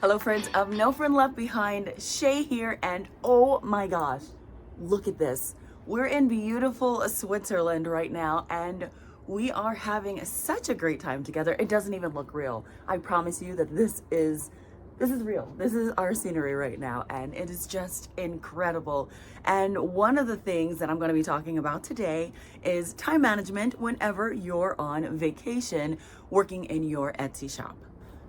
Hello friends of No Friend Left Behind, Shay here, and oh my gosh, look at this. We're in beautiful Switzerland right now and we are having such a great time together. It doesn't even look real. I promise you that this is real. This is our scenery right now and it is just incredible. And one of the things that I'm going to be talking about today is time management whenever you're on vacation working in your Etsy shop.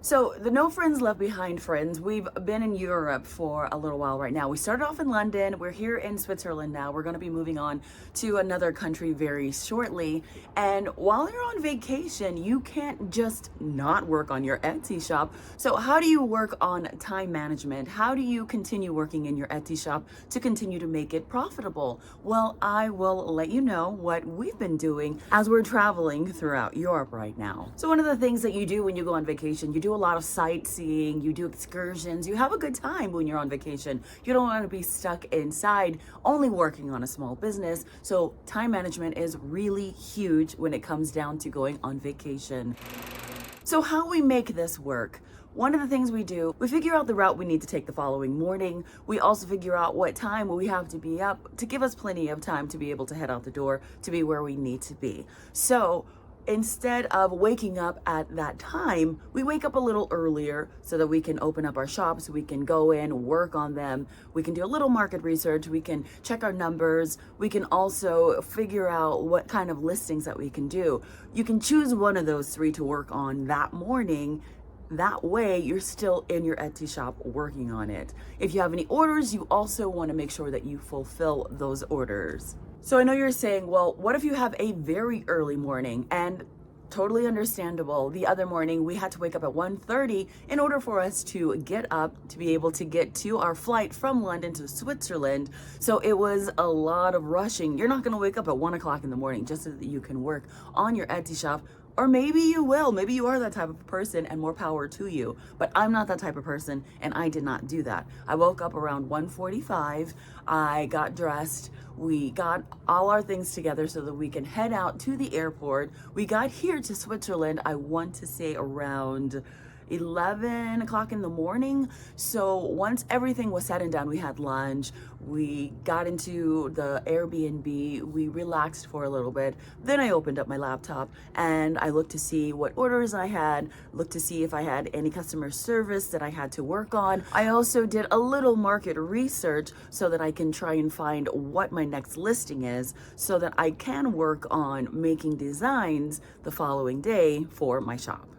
So the No Friends Left Behind friends, we've been in Europe for a little while right now. We started off in London. We're here in Switzerland now. We're going to be moving on to another country very shortly. And while you're on vacation, you can't just not work on your Etsy shop. So how do you work on time management? How do you continue working in your Etsy shop to continue to make it profitable? Well, I will let you know what we've been doing as we're traveling throughout Europe right now. So one of the things that you do when you go on vacation, you do a lot of sightseeing, you do excursions, you have a good time when you're on vacation. You don't want to be stuck inside only working on a small business. So time management is really huge when it comes down to going on vacation. So how we make this work? One of the things we do, we figure out the route we need to take the following morning. We also figure out what time we have to be up to give us plenty of time to be able to head out the door to be where we need to be. So instead of waking up at that time, we wake up a little earlier so that we can open up our shops, we can go in, work on them, we can do a little market research, we can check our numbers, we can also figure out what kind of listings that we can do. You can choose one of those three to work on that morning. That way you're still in your Etsy shop working on it. If you have any orders, you also want to make sure that you fulfill those orders. So I know you're saying, well, what if you have a very early morning? And totally understandable. The other morning we had to wake up at 1:30 in order for us to get up to be able to get to our flight from London to Switzerland. So it was a lot of rushing. You're not going to wake up at 1 o'clock in the morning just so that you can work on your Etsy shop. Or maybe you will. Maybe you are that type of person and more power to you. But I'm not that type of person and I did not do that. I woke up around 1:45. I got dressed. We got all our things together so that we can head out to the airport. We got here to Switzerland, I want to say around 11 o'clock in the morning. So once everything was said and done, we had lunch, we got into the Airbnb, we relaxed for a little bit. Then I opened up my laptop and I looked to see what orders I had, looked to see if I had any customer service that I had to work on. I also did a little market research so that I can try and find what my next listing is so that I can work on making designs the following day for my shop.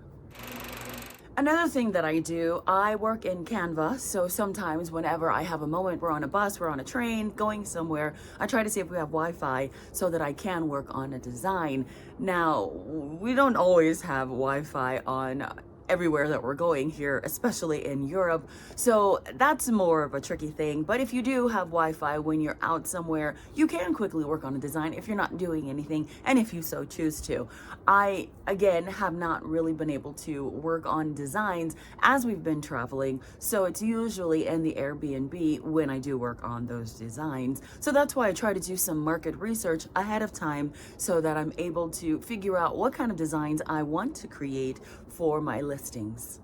Another thing that I do, I work in Canva, so sometimes whenever I have a moment, we're on a bus, we're on a train, going somewhere, I try to see if we have Wi-Fi so that I can work on a design. Now, we don't always have Wi-Fi on everywhere that we're going here, especially in Europe. So that's more of a tricky thing. But if you do have Wi-Fi when you're out somewhere, you can quickly work on a design if you're not doing anything and if you so choose to. I, again, have not really been able to work on designs as we've been traveling. So it's usually in the Airbnb when I do work on those designs. So that's why I try to do some market research ahead of time so that I'm able to figure out what kind of designs I want to create for my listings.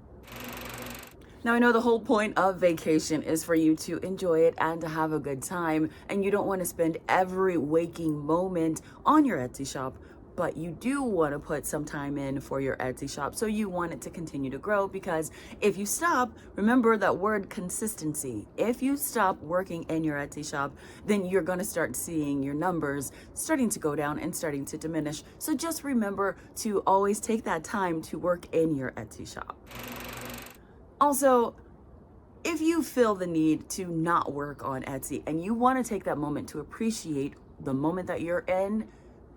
Now I know the whole point of vacation is for you to enjoy it and to have a good time, and you don't want to spend every waking moment on your Etsy shop, but you do want to put some time in for your Etsy shop. So you want it to continue to grow, because if you stop, remember that word consistency. If you stop working in your Etsy shop, then you're going to start seeing your numbers starting to go down and starting to diminish. So just remember to always take that time to work in your Etsy shop. Also, if you feel the need to not work on Etsy and you want to take that moment to appreciate the moment that you're in,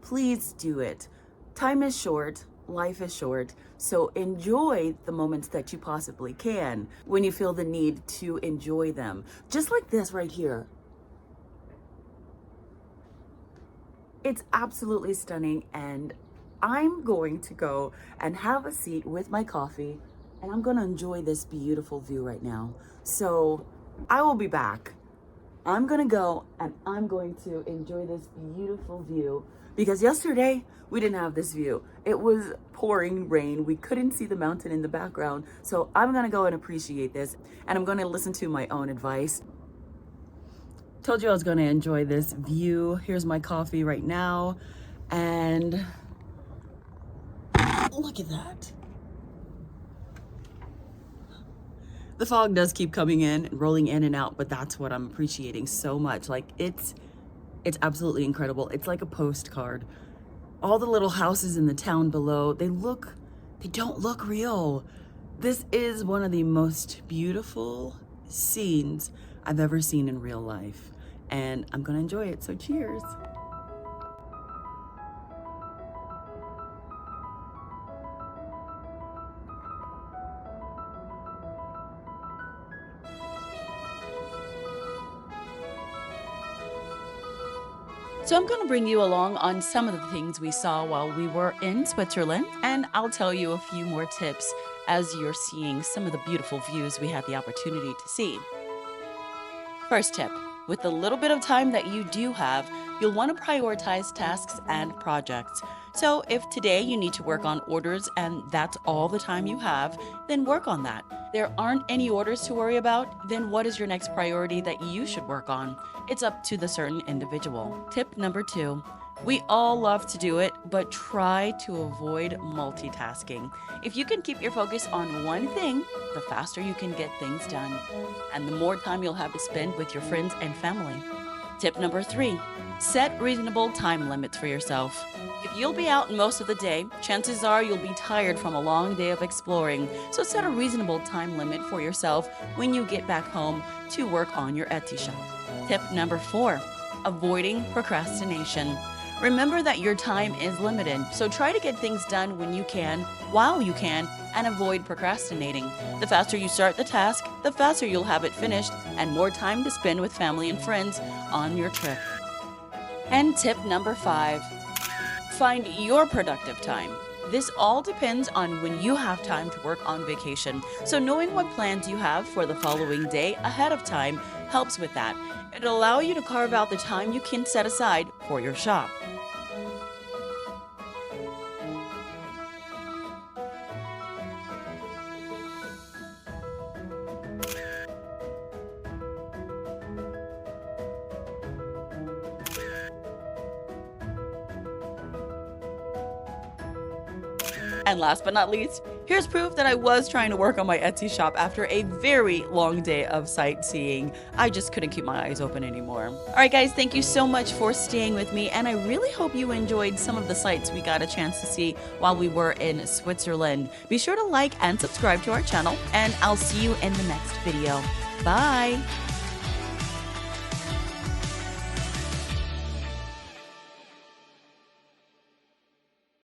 please do it. Time is short, life is short, so enjoy the moments that you possibly can when you feel the need to enjoy them. Just like this right here. It's absolutely stunning, and I'm going to go and have a seat with my coffee and I'm going to enjoy this beautiful view right now. So I will be back I'm gonna go and I'm going to enjoy this beautiful view because yesterday we didn't have this view. It was pouring rain. We couldn't see the mountain in the background. So I'm gonna go and appreciate this, and I'm gonna listen to my own advice. Told you I was gonna enjoy this view. Here's my coffee right now, and look at that. The fog does keep coming in and rolling in and out, but that's what I'm appreciating so much. Like it's absolutely incredible. It's like a postcard. All the little houses in the town below, they don't look real. This is one of the most beautiful scenes I've ever seen in real life, and I'm gonna enjoy it, so cheers. So I'm going to bring you along on some of the things we saw while we were in Switzerland, and I'll tell you a few more tips as you're seeing some of the beautiful views we had the opportunity to see. First tip, with the little bit of time that you do have, you'll want to prioritize tasks and projects. So if today you need to work on orders and that's all the time you have, then work on that. There aren't any orders to worry about, then what is your next priority that you should work on? It's up to the certain individual. Tip number 2. We all love to do it, but try to avoid multitasking. If you can keep your focus on one thing, the faster you can get things done, and the more time you'll have to spend with your friends and family. Tip number 3, set reasonable time limits for yourself. If you'll be out most of the day, chances are you'll be tired from a long day of exploring, so set a reasonable time limit for yourself when you get back home to work on your Etsy shop. Tip number 4, avoiding procrastination. Remember that your time is limited, so try to get things done when you can, while you can, and avoid procrastinating. The faster you start the task, the faster you'll have it finished and more time to spend with family and friends on your trip. And tip number 5, find your productive time. This all depends on when you have time to work on vacation, so knowing what plans you have for the following day ahead of time helps with that. It'll allow you to carve out the time you can set aside for your shop. And last but not least, here's proof that I was trying to work on my Etsy shop after a very long day of sightseeing. I just couldn't keep my eyes open anymore. All right, guys, thank you so much for staying with me, and I really hope you enjoyed some of the sights we got a chance to see while we were in Switzerland. Be sure to like and subscribe to our channel, and I'll see you in the next video. Bye!